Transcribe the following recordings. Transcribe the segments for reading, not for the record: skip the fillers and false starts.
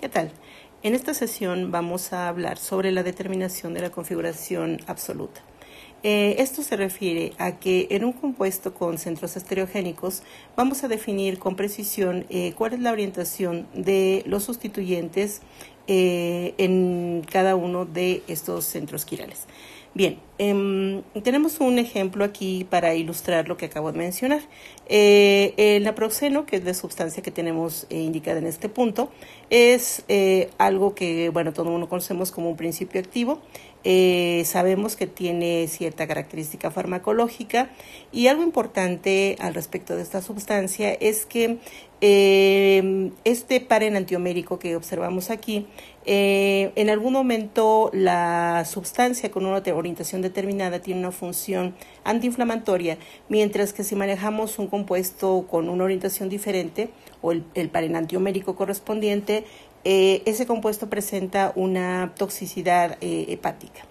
¿Qué tal? En esta sesión vamos a hablar sobre la determinación de la configuración absoluta. Esto se refiere a que en un compuesto con centros estereogénicos vamos a definir con precisión cuál es la orientación de los sustituyentes en cada uno de estos centros quirales. Bien, tenemos un ejemplo aquí para ilustrar lo que acabo de mencionar. El naproxeno, que es la sustancia que tenemos indicada en este punto, es algo que, bueno, todo el mundo conocemos como un principio activo. Sabemos que tiene cierta característica farmacológica y algo importante al respecto de esta sustancia es que este par enantiomérico que observamos aquí, en algún momento la sustancia con una orientación determinada tiene una función antiinflamatoria, mientras que si manejamos un compuesto con una orientación diferente o el par enantiomérico correspondiente, ese compuesto presenta una toxicidad hepática.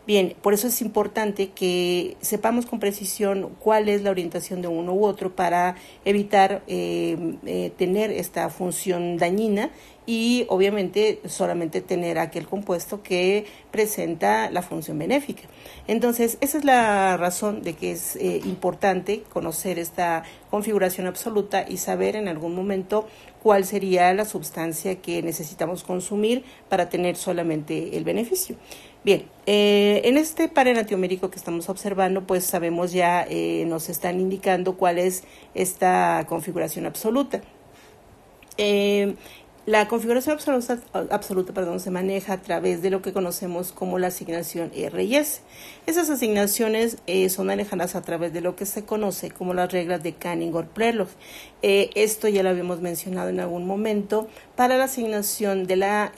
Bien, por eso es importante que sepamos con precisión cuál es la orientación de uno u otro para evitar tener esta función dañina y obviamente solamente tener aquel compuesto que presenta la función benéfica. Entonces, esa es la razón de que es importante conocer esta configuración absoluta y saber en algún momento cuál sería la sustancia que necesitamos consumir para tener solamente el beneficio. Bien, en este par enantiomérico que estamos observando, pues sabemos ya, nos están indicando cuál es esta configuración absoluta. La configuración absoluta, se maneja a través de lo que conocemos como la asignación R y S. Esas asignaciones son manejadas a través de lo que se conoce como las reglas de Canning-Gold-Prelog. Esto ya lo habíamos mencionado en algún momento para la asignación de la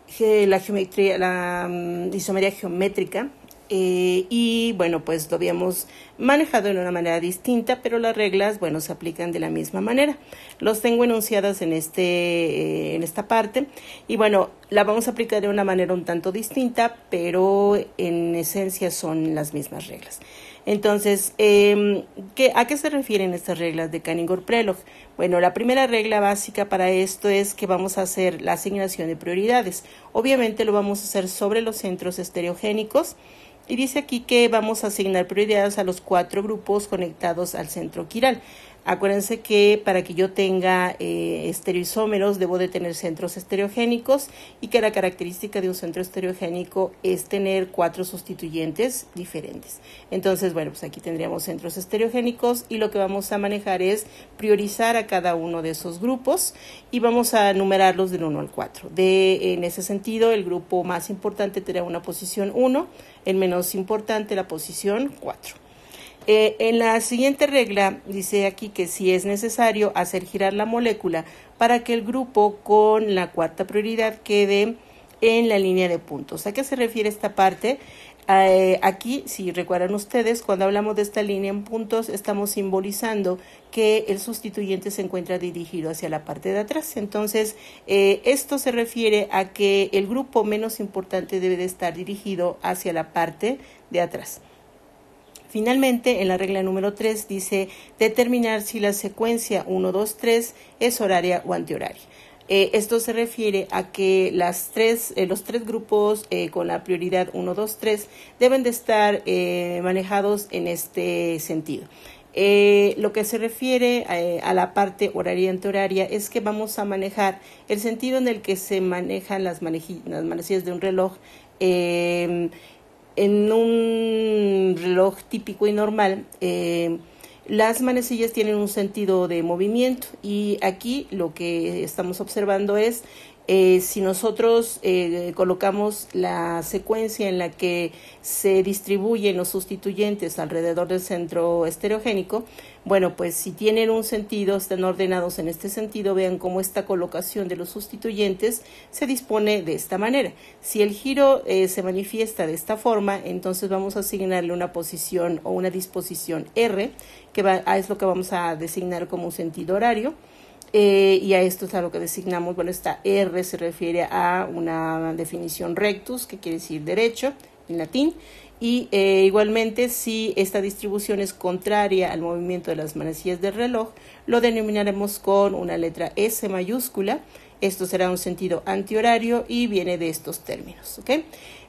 geometría, la isomería geométrica. Y bueno, pues lo habíamos manejado de una manera distinta, pero las reglas, bueno, se aplican de la misma manera. Los tengo enunciadas en esta parte y bueno, la vamos a aplicar de una manera un tanto distinta, pero en esencia son las mismas reglas. Entonces, ¿a qué se refieren estas reglas de Canning-Gold-Prelog? Bueno, la primera regla básica para esto es que vamos a hacer la asignación de prioridades. Obviamente lo vamos a hacer sobre los centros estereogénicos. Y dice aquí que vamos a asignar prioridades a los 4 grupos conectados al centro quiral. Acuérdense que para que yo tenga estereoisómeros debo de tener centros estereogénicos y que la característica de un centro estereogénico es tener 4 sustituyentes diferentes. Entonces, bueno, pues aquí tendríamos centros estereogénicos y lo que vamos a manejar es priorizar a cada uno de esos grupos y vamos a numerarlos del 1 al 4. En ese sentido, el grupo más importante tendrá una posición 1, el menos importante la posición 4. En la siguiente regla dice aquí que si es necesario hacer girar la molécula para que el grupo con la 4ª prioridad quede en la línea de puntos. ¿A qué se refiere esta parte? Aquí, si recuerdan ustedes, cuando hablamos de esta línea en puntos, estamos simbolizando que el sustituyente se encuentra dirigido hacia la parte de atrás. Entonces, esto se refiere a que el grupo menos importante debe de estar dirigido hacia la parte de atrás. Finalmente, en la regla número 3 dice determinar si la secuencia 1, 2, 3 es horaria o antihoraria. Esto se refiere a que los 3 grupos con la prioridad 1, 2, 3 deben de estar manejados en este sentido. Lo que se refiere a la parte horaria y antihoraria es que vamos a manejar el sentido en el que se manejan las manecillas de un reloj. En un reloj típico y normal, las manecillas tienen un sentido de movimiento y aquí lo que estamos observando es si nosotros colocamos la secuencia en la que se distribuyen los sustituyentes alrededor del centro estereogénico, bueno, pues si tienen un sentido, están ordenados en este sentido, vean cómo esta colocación de los sustituyentes se dispone de esta manera. Si el giro se manifiesta de esta forma, entonces vamos a asignarle una posición o una disposición R, que es lo que vamos a designar como un sentido horario. Y a esto es a lo que designamos, bueno, esta R se refiere a una definición rectus, que quiere decir derecho, en latín. Y igualmente, si esta distribución es contraria al movimiento de las manecillas del reloj, lo denominaremos con una letra S mayúscula. Esto será un sentido antihorario y viene de estos términos, ¿ok?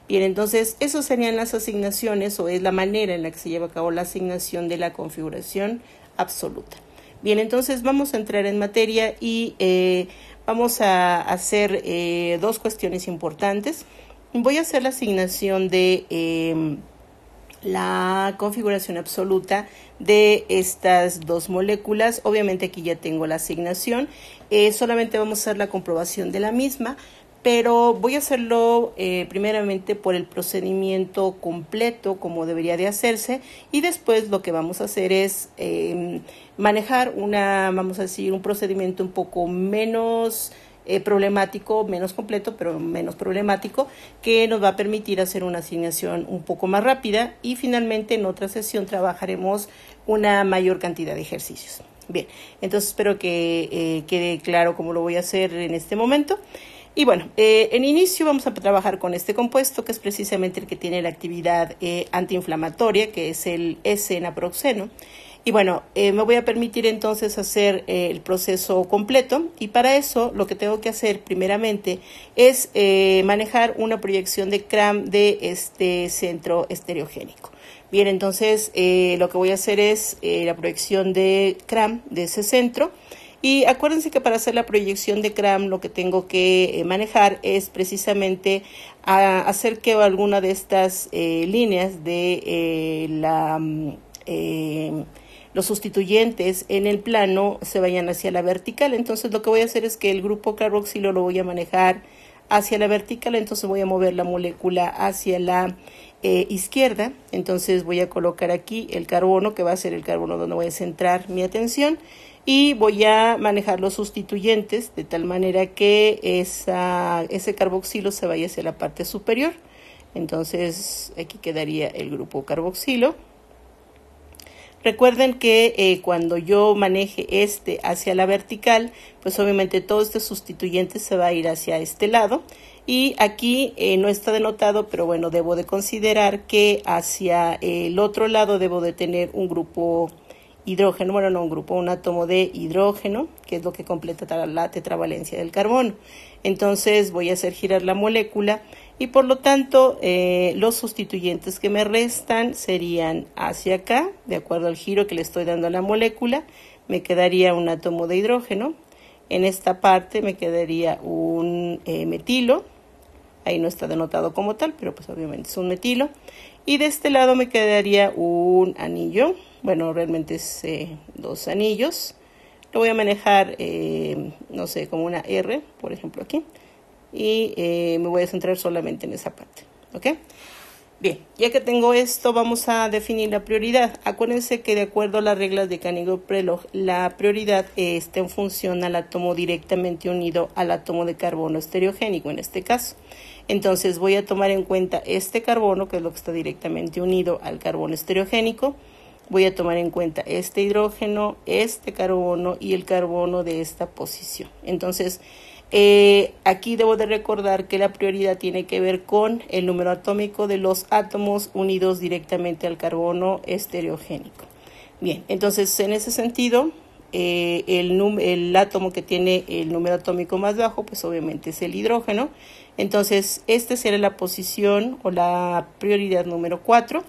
Bien, entonces, esas serían las asignaciones, o es la manera en la que se lleva a cabo la asignación de la configuración absoluta. Bien, entonces vamos a entrar en materia y vamos a hacer dos cuestiones importantes. Voy a hacer la asignación de la configuración absoluta de estas dos moléculas. Obviamente aquí ya tengo la asignación, solamente vamos a hacer la comprobación de la misma, pero voy a hacerlo primeramente por el procedimiento completo como debería de hacerse, y después lo que vamos a hacer es manejar vamos a decir, un procedimiento un poco menos problemático, menos completo, pero menos problemático, que nos va a permitir hacer una asignación un poco más rápida, y finalmente en otra sesión trabajaremos una mayor cantidad de ejercicios. Bien, entonces espero que quede claro cómo lo voy a hacer en este momento. Y bueno, en inicio vamos a trabajar con este compuesto, que es precisamente el que tiene la actividad antiinflamatoria, que es el S-naproxeno. Y bueno, me voy a permitir entonces hacer el proceso completo, y para eso lo que tengo que hacer primeramente es manejar una proyección de CRAM de este centro estereogénico. Bien, entonces lo que voy a hacer es la proyección de CRAM de ese centro. Y acuérdense que para hacer la proyección de CRAM lo que tengo que manejar es precisamente hacer que alguna de estas líneas de los sustituyentes en el plano se vayan hacia la vertical. Entonces lo que voy a hacer es que el grupo carboxilo lo voy a manejar hacia la vertical, entonces voy a mover la molécula hacia la izquierda. Entonces voy a colocar aquí el carbono, que va a ser el carbono donde voy a centrar mi atención, y voy a manejar los sustituyentes de tal manera que ese carboxilo se vaya hacia la parte superior. Entonces aquí quedaría el grupo carboxilo. Recuerden que cuando yo maneje hacia la vertical, pues obviamente todo este sustituyente se va a ir hacia este lado. Y aquí no está denotado, pero bueno, debo de considerar que hacia el otro lado debo de tener un grupo hidrógeno, bueno, no un grupo, un átomo de hidrógeno, que es lo que completa la tetravalencia del carbono. Entonces voy a hacer girar la molécula, y por lo tanto los sustituyentes que me restan serían hacia acá, de acuerdo al giro que le estoy dando a la molécula. Me quedaría un átomo de hidrógeno. En esta parte me quedaría un metilo. Ahí no está denotado como tal, pero pues obviamente es un metilo. Y de este lado me quedaría un anillo. Bueno, realmente es dos anillos. Lo voy a manejar, no sé, como una R, por ejemplo, aquí. Y me voy a centrar solamente en esa parte, ¿ok? Bien, ya que tengo esto, vamos a definir la prioridad. Acuérdense que de acuerdo a las reglas de Canigó-Prelog, la prioridad está en función al átomo directamente unido al átomo de carbono estereogénico, en este caso. Entonces voy a tomar en cuenta este carbono, que es lo que está directamente unido al carbono estereogénico. Voy a tomar en cuenta este hidrógeno, este carbono y el carbono de esta posición. Entonces, aquí debo de recordar que la prioridad tiene que ver con el número atómico de los átomos unidos directamente al carbono estereogénico. Bien, entonces en ese sentido, el átomo que tiene el número atómico más bajo, pues obviamente es el hidrógeno. Entonces, esta será la posición o la prioridad número 4.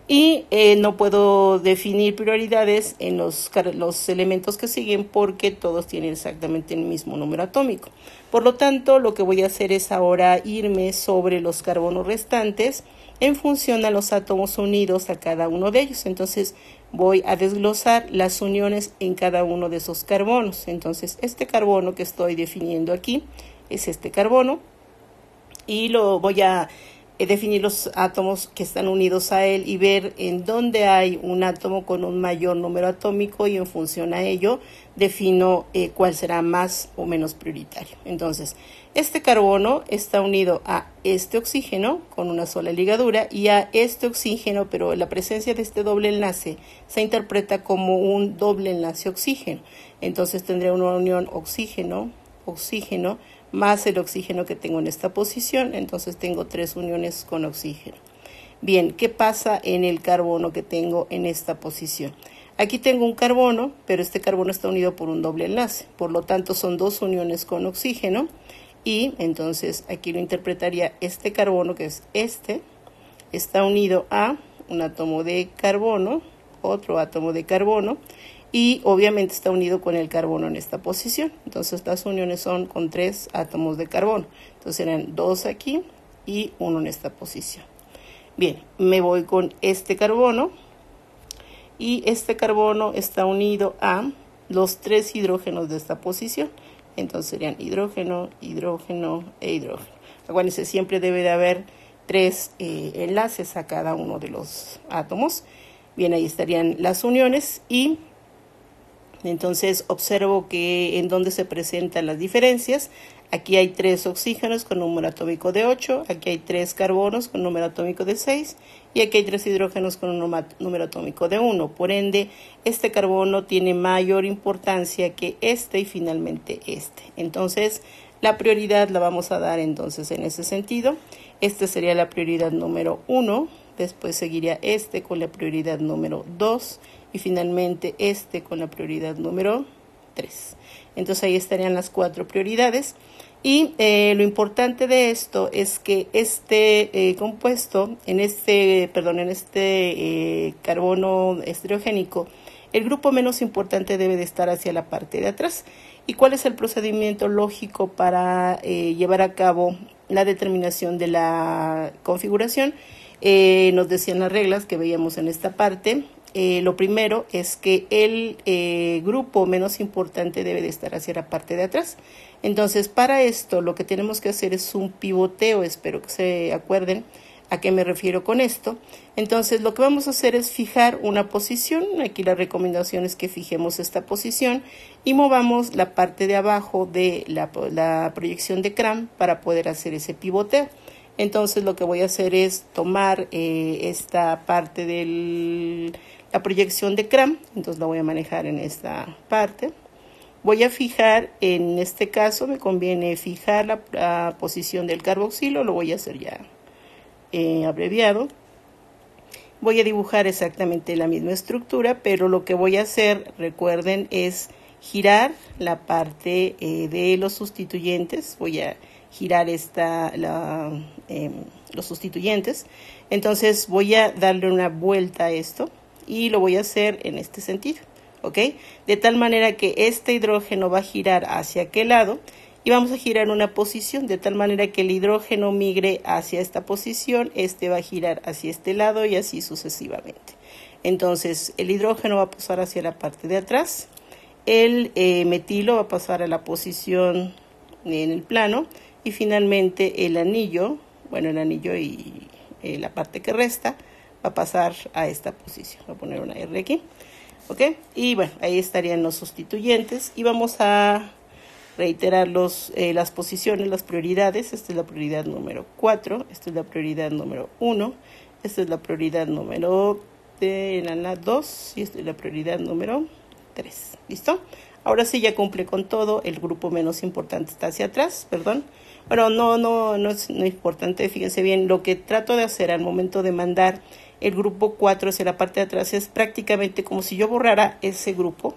Y no puedo definir prioridades en los elementos que siguen, porque todos tienen exactamente el mismo número atómico. Por lo tanto, lo que voy a hacer es ahora irme sobre los carbonos restantes en función a los átomos unidos a cada uno de ellos. Entonces voy a desglosar las uniones en cada uno de esos carbonos. Entonces este carbono que estoy definiendo aquí es este carbono, y lo voy a definir los átomos que están unidos a él y ver en dónde hay un átomo con un mayor número atómico, y en función a ello defino cuál será más o menos prioritario. Entonces, este carbono está unido a este oxígeno con una sola ligadura y a este oxígeno, pero la presencia de este doble enlace se interpreta como un doble enlace oxígeno. Entonces tendré una unión oxígeno más el oxígeno que tengo en esta posición. Entonces tengo 3 uniones con oxígeno. Bien, ¿qué pasa en el carbono que tengo en esta posición? Aquí tengo un carbono, pero este carbono está unido por un doble enlace. Por lo tanto, son dos uniones con oxígeno. Y entonces aquí lo interpretaría este carbono, que es este, está unido a un átomo de carbono, otro átomo de carbono, y obviamente está unido con el carbono en esta posición. Entonces las uniones son con 3 átomos de carbono. Entonces serán 2 aquí y 1 en esta posición. Bien, me voy con este carbono y este carbono está unido a los 3 hidrógenos de esta posición. Entonces serían hidrógeno, hidrógeno e hidrógeno. Acuérdense, siempre debe de haber 3 enlaces a cada uno de los átomos. Bien, ahí estarían las uniones y entonces observo que en donde se presentan las diferencias. Aquí hay 3 oxígenos con número atómico de 8, aquí hay 3 carbonos con número atómico de 6 y aquí hay 3 hidrógenos con un número atómico de 1. Por ende, este carbono tiene mayor importancia que este y finalmente este. Entonces, la prioridad la vamos a dar entonces en ese sentido. Esta sería la prioridad número 1, después seguiría este con la prioridad número 2 y finalmente este con la prioridad número 3. Entonces ahí estarían las 4 prioridades. Y lo importante de esto es que este compuesto, en este carbono estereogénico, el grupo menos importante debe de estar hacia la parte de atrás. ¿Y cuál es el procedimiento lógico para llevar a cabo la determinación de la configuración? Nos decían las reglas que veíamos en esta parte. Lo primero es que el grupo menos importante debe de estar hacia la parte de atrás. Entonces, para esto lo que tenemos que hacer es un pivoteo. Espero que se acuerden a qué me refiero con esto. Entonces, lo que vamos a hacer es fijar una posición. Aquí la recomendación es que fijemos esta posición y movamos la parte de abajo de la proyección de Cram para poder hacer ese pivoteo. Entonces, lo que voy a hacer es tomar esta parte de la proyección de Cram. Entonces, la voy a manejar en esta parte. Voy a fijar, en este caso me conviene fijar la posición del carboxilo, lo voy a hacer ya abreviado. Voy a dibujar exactamente la misma estructura, pero lo que voy a hacer, recuerden, es girar la parte de los sustituyentes. Voy a girar los sustituyentes. Entonces voy a darle una vuelta a esto y lo voy a hacer en este sentido. ¿Ok? De tal manera que este hidrógeno va a girar hacia aquel lado y vamos a girar una posición de tal manera que el hidrógeno migre hacia esta posición, este va a girar hacia este lado y así sucesivamente. Entonces el hidrógeno va a pasar hacia la parte de atrás, el metilo va a pasar a la posición en el plano y finalmente el anillo y la parte que resta va a pasar a esta posición. Voy a poner una R aquí. ¿Ok? Y bueno, ahí estarían los sustituyentes y vamos a reiterar las posiciones, las prioridades. Esta es la prioridad número 4, esta es la prioridad número 1, esta es la prioridad número 2 y esta es la prioridad número 3. ¿Listo? Ahora sí ya cumple con todo, el grupo menos importante está hacia atrás, perdón. Bueno, no es importante, fíjense bien, lo que trato de hacer al momento de mandar el grupo 4 hacia la parte de atrás es prácticamente como si yo borrara ese grupo.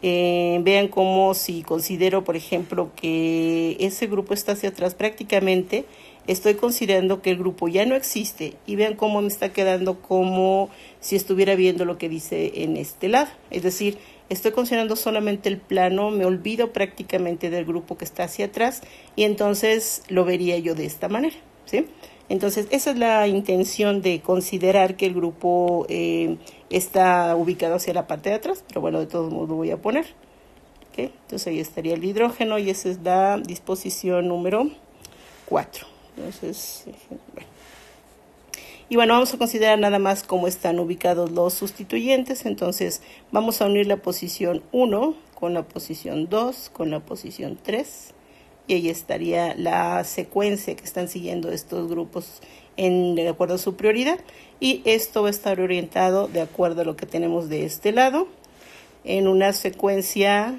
Vean como si considero, por ejemplo, que ese grupo está hacia atrás, prácticamente estoy considerando que el grupo ya no existe y vean cómo me está quedando como si estuviera viendo lo que dice en este lado. Es decir, estoy considerando solamente el plano, me olvido prácticamente del grupo que está hacia atrás y entonces lo vería yo de esta manera, ¿sí? Entonces, esa es la intención de considerar que el grupo está ubicado hacia la parte de atrás, pero bueno, de todos modos lo voy a poner. ¿Okay? Entonces, ahí estaría el hidrógeno y esa es la disposición número 4. Entonces, bueno. Y bueno, vamos a considerar nada más cómo están ubicados los sustituyentes. Entonces, vamos a unir la posición 1 con la posición 2, con la posición 3. Y ahí estaría la secuencia que están siguiendo estos grupos de acuerdo a su prioridad. Y esto va a estar orientado de acuerdo a lo que tenemos de este lado en una secuencia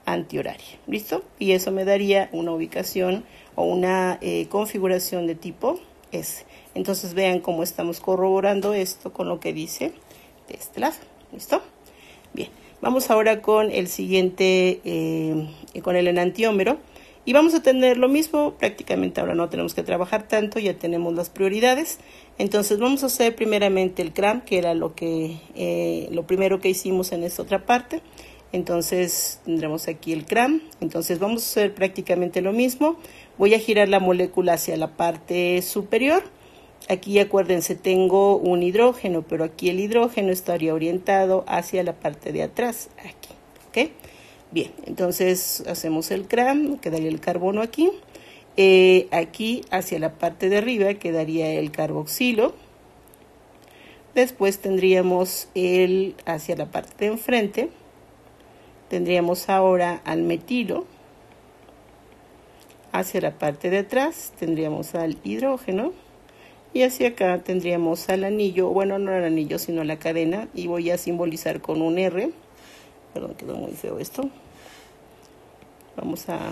antihoraria. ¿Listo? Y eso me daría una ubicación o una configuración de tipo S. Entonces vean cómo estamos corroborando esto con lo que dice de este lado. ¿Listo? Bien, vamos ahora con el siguiente, con el enantiómero. Y vamos a tener lo mismo, prácticamente ahora no tenemos que trabajar tanto, ya tenemos las prioridades. Entonces vamos a hacer primeramente el CRAM, que era lo primero que hicimos en esta otra parte. Entonces tendremos aquí el CRAM. Entonces vamos a hacer prácticamente lo mismo. Voy a girar la molécula hacia la parte superior. Aquí acuérdense, tengo un hidrógeno, pero aquí el hidrógeno estaría orientado hacia la parte de atrás, aquí, ¿ok? Bien, entonces hacemos el CRAM, quedaría el carbono aquí. Aquí hacia la parte de arriba quedaría el carboxilo. Después tendríamos hacia la parte de enfrente, tendríamos ahora al metilo. Hacia la parte de atrás tendríamos al hidrógeno. Y hacia acá tendríamos al anillo, bueno, no el anillo, sino la cadena. Y voy a simbolizar con un R. Perdón, quedó muy feo esto. Vamos a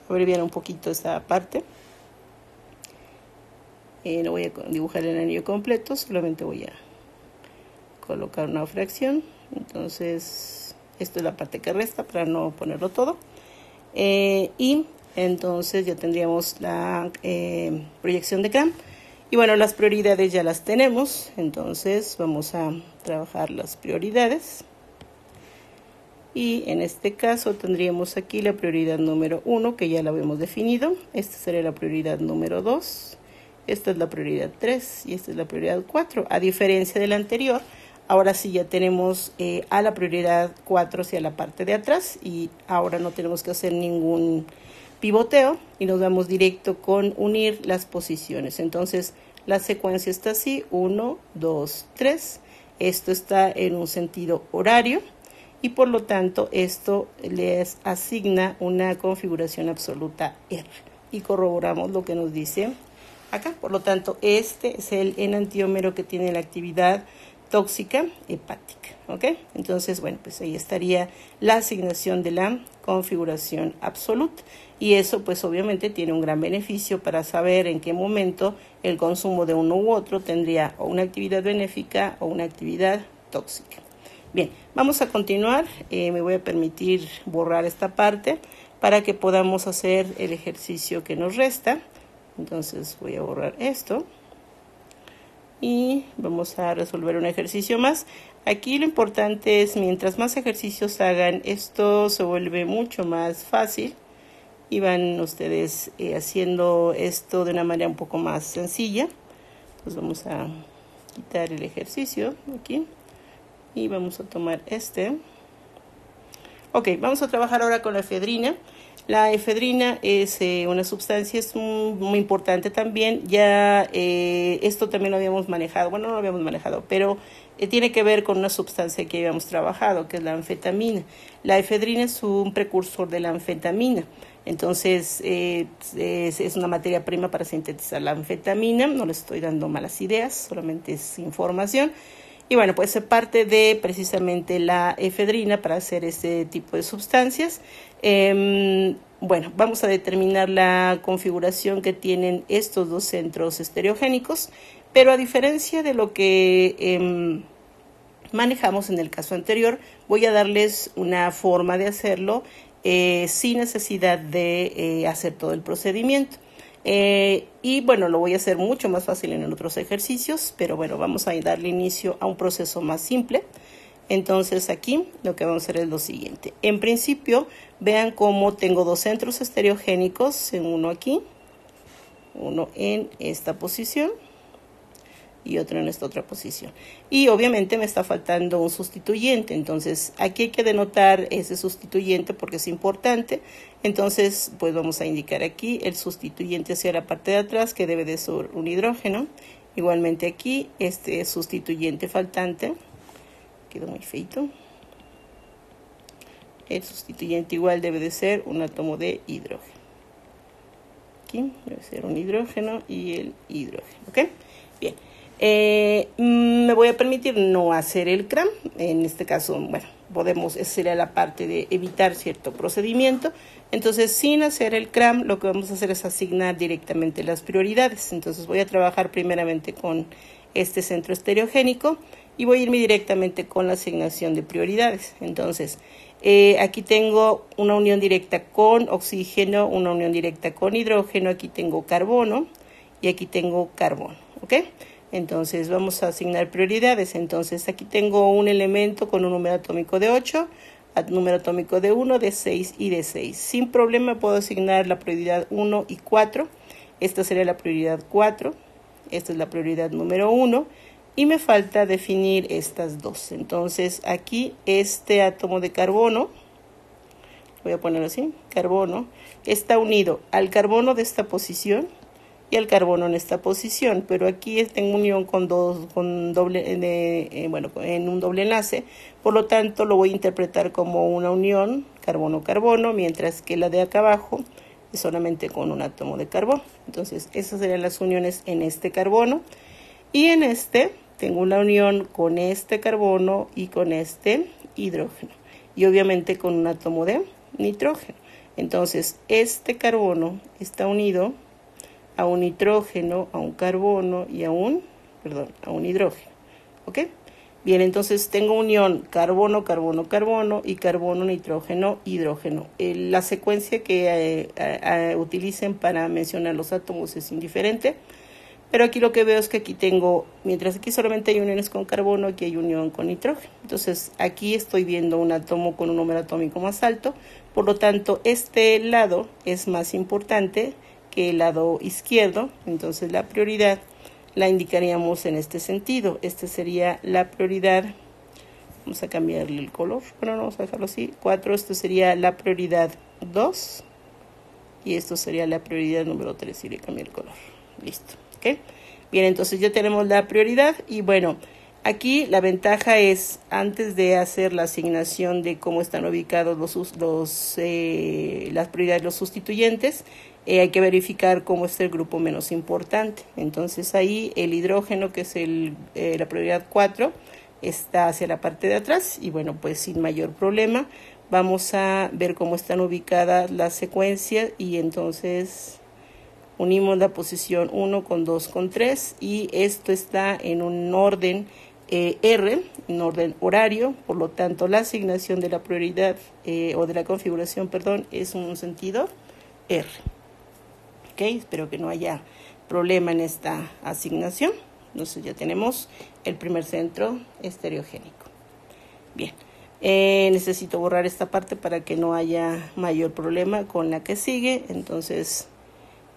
abreviar un poquito esta parte. No voy a dibujar el anillo completo, solamente voy a colocar una fracción. Entonces, esto es la parte que resta para no ponerlo todo. Y entonces ya tendríamos la proyección de CRAM. Y bueno, las prioridades ya las tenemos. Entonces vamos a trabajar las prioridades. Y en este caso tendríamos aquí la prioridad número 1, que ya la habíamos definido. Esta sería la prioridad número 2. Esta es la prioridad 3 y esta es la prioridad 4. A diferencia de la anterior, ahora sí ya tenemos a la prioridad 4 hacia la parte de atrás. Y ahora no tenemos que hacer ningún pivoteo y nos vamos directo con unir las posiciones. Entonces la secuencia está así: 1, 2, 3. Esto está en un sentido horario. Y por lo tanto esto les asigna una configuración absoluta R. Y corroboramos lo que nos dice acá. Por lo tanto, este es el enantiómero que tiene la actividad tóxica hepática. ¿Ok? Entonces, bueno, pues ahí estaría la asignación de la configuración absoluta. Y eso pues obviamente tiene un gran beneficio para saber en qué momento el consumo de uno u otro tendría o una actividad benéfica o una actividad tóxica. Bien, vamos a continuar. Me voy a permitir borrar esta parte para que podamos hacer el ejercicio que nos resta. Entonces voy a borrar esto. Y vamos a resolver un ejercicio más. Aquí lo importante es, mientras más ejercicios hagan, esto se vuelve mucho más fácil. Y van ustedes haciendo esto de una manera un poco más sencilla. Entonces vamos a quitar el ejercicio aquí. Y vamos a tomar este. Ok, vamos a trabajar ahora con la efedrina. La efedrina es una sustancia, es muy importante también. Ya esto también lo habíamos manejado. Bueno, no lo habíamos manejado, pero tiene que ver con una sustancia que habíamos trabajado, que es la anfetamina. La efedrina es un precursor de la anfetamina. Entonces, es una materia prima para sintetizar la anfetamina. No les estoy dando malas ideas, solamente es información. Y bueno, pues se parte de precisamente la efedrina para hacer este tipo de sustancias. Bueno, vamos a determinar la configuración que tienen estos dos centros estereogénicos, pero a diferencia de lo que manejamos en el caso anterior, voy a darles una forma de hacerlo sin necesidad de hacer todo el procedimiento. Y bueno, lo voy a hacer mucho más fácil en otros ejercicios, pero bueno, vamos a darle inicio a un proceso más simple. Entonces aquí lo que vamos a hacer es lo siguiente. En principio, vean cómo tengo dos centros estereogénicos, uno aquí, uno en esta posición y otro en esta otra posición. Y obviamente me está faltando un sustituyente, entonces aquí hay que denotar ese sustituyente porque es importante. Entonces pues vamos a indicar aquí el sustituyente hacia la parte de atrás, que debe de ser un hidrógeno. Igualmente aquí este sustituyente faltante, quedó muy feito. El sustituyente igual debe de ser un átomo de hidrógeno. Aquí debe ser un hidrógeno y el hidrógeno, ¿ok? Bien. Me voy a permitir no hacer el CRAM. En este caso, bueno, esa sería la parte de evitar cierto procedimiento. Entonces, sin hacer el CRAM, lo que vamos a hacer es asignar directamente las prioridades. Entonces, voy a trabajar primeramente con este centro estereogénico y voy a irme directamente con la asignación de prioridades. Entonces, aquí tengo una unión directa con oxígeno, una unión directa con hidrógeno, aquí tengo carbono y aquí tengo carbono, ¿ok? Entonces vamos a asignar prioridades. Entonces aquí tengo un elemento con un número atómico de 8, número atómico de 1, de 6 y de 6. Sin problema puedo asignar la prioridad 1 y 4. Esta sería la prioridad 4. Esta es la prioridad número 1. Y me falta definir estas dos. Entonces aquí este átomo de carbono, voy a ponerlo así, carbono, está unido al carbono de esta posición y al carbono en esta posición, pero aquí tengo unión en un doble enlace, por lo tanto lo voy a interpretar como una unión carbono-carbono, mientras que la de acá abajo es solamente con un átomo de carbono. Entonces esas serían las uniones en este carbono, y en este tengo una unión con este carbono y con este hidrógeno, y obviamente con un átomo de nitrógeno. Entonces este carbono está unido a un nitrógeno, a un carbono y a un hidrógeno, ¿ok? Bien, entonces tengo unión carbono, carbono, carbono y carbono, nitrógeno, hidrógeno. La secuencia que utilicen para mencionar los átomos es indiferente, pero aquí lo que veo es que aquí tengo, mientras aquí solamente hay uniones con carbono, aquí hay unión con nitrógeno. Entonces aquí estoy viendo un átomo con un número atómico más alto, por lo tanto este lado es más importante que el lado izquierdo. Entonces la prioridad la indicaríamos en este sentido. Esta sería la prioridad, vamos a cambiarle el color, bueno, no, vamos a dejarlo así, 4, esto sería la prioridad 2 y esto sería la prioridad número 3, y le cambié el color, listo, ¿ok? Bien, entonces ya tenemos la prioridad. Y bueno, aquí la ventaja es, antes de hacer la asignación de cómo están ubicados las prioridades, los sustituyentes, hay que verificar cómo está el grupo menos importante. Entonces ahí el hidrógeno, que es la prioridad 4, está hacia la parte de atrás, y bueno, pues sin mayor problema vamos a ver cómo están ubicadas las secuencias, y entonces unimos la posición 1 con 2 con 3, y esto está en un orden R, en orden horario, por lo tanto la asignación de la prioridad o de la configuración, perdón, es un sentido R. Ok, espero que no haya problema en esta asignación. Entonces ya tenemos el primer centro estereogénico. Bien, necesito borrar esta parte para que no haya mayor problema con la que sigue. Entonces,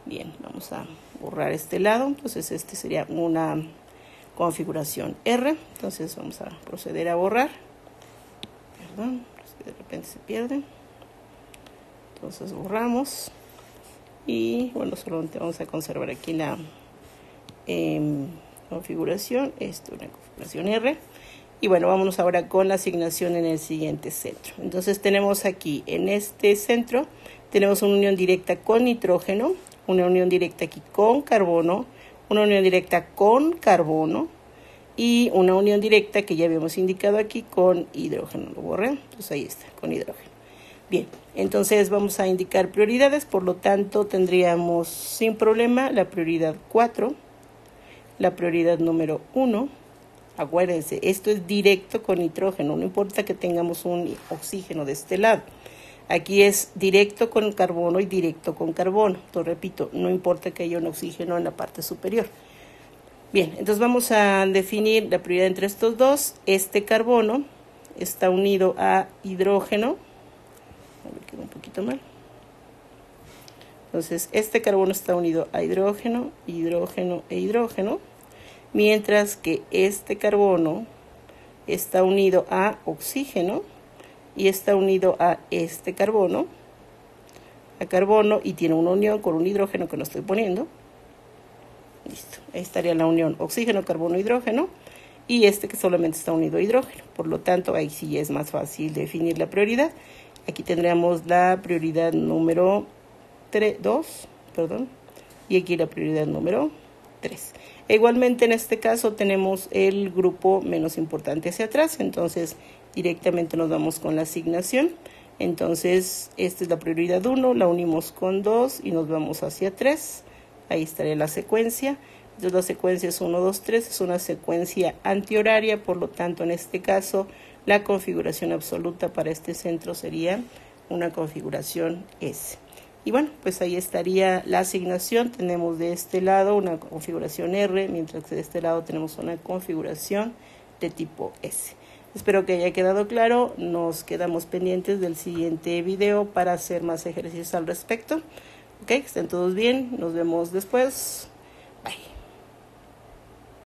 bien, vamos a borrar este lado. Entonces este sería una configuración R. Entonces vamos a proceder a borrar. Perdón, de repente se pierde. Entonces borramos. Y bueno, solamente vamos a conservar aquí la configuración. Esto es una configuración R. Y bueno, vámonos ahora con la asignación en el siguiente centro. Entonces tenemos aquí, en este centro, tenemos una unión directa con nitrógeno, una unión directa aquí con carbono, una unión directa con carbono y una unión directa que ya habíamos indicado aquí con hidrógeno. Lo borré, entonces ahí está, con hidrógeno. Bien, entonces vamos a indicar prioridades, por lo tanto tendríamos sin problema la prioridad 4, la prioridad número 1. Acuérdense, esto es directo con nitrógeno, no importa que tengamos un oxígeno de este lado. Aquí es directo con carbono y directo con carbono. Entonces, repito, no importa que haya un oxígeno en la parte superior. Bien, entonces vamos a definir la prioridad entre estos dos. Este carbono está unido a hidrógeno. Me quedó un poquito mal. Entonces, este carbono está unido a hidrógeno, hidrógeno e hidrógeno, mientras que este carbono está unido a oxígeno y está unido a este carbono, y tiene una unión con un hidrógeno que no estoy poniendo. Listo, ahí estaría la unión oxígeno, carbono, hidrógeno, y este que solamente está unido a hidrógeno. Por lo tanto, ahí sí es más fácil definir la prioridad. Aquí tendríamos la prioridad número 2, y aquí la prioridad número 3. Igualmente en este caso tenemos el grupo menos importante hacia atrás, entonces directamente nos vamos con la asignación. Entonces, esta es la prioridad 1, la unimos con 2 y nos vamos hacia 3. Ahí estaría la secuencia. Entonces, la secuencia es 1, 2, 3, es una secuencia antihoraria, por lo tanto, en este caso, la configuración absoluta para este centro sería una configuración S. Y bueno, pues ahí estaría la asignación. Tenemos de este lado una configuración R, mientras que de este lado tenemos una configuración de tipo S. Espero que haya quedado claro. Nos quedamos pendientes del siguiente video para hacer más ejercicios al respecto. Ok, que estén todos bien. Nos vemos después. Bye.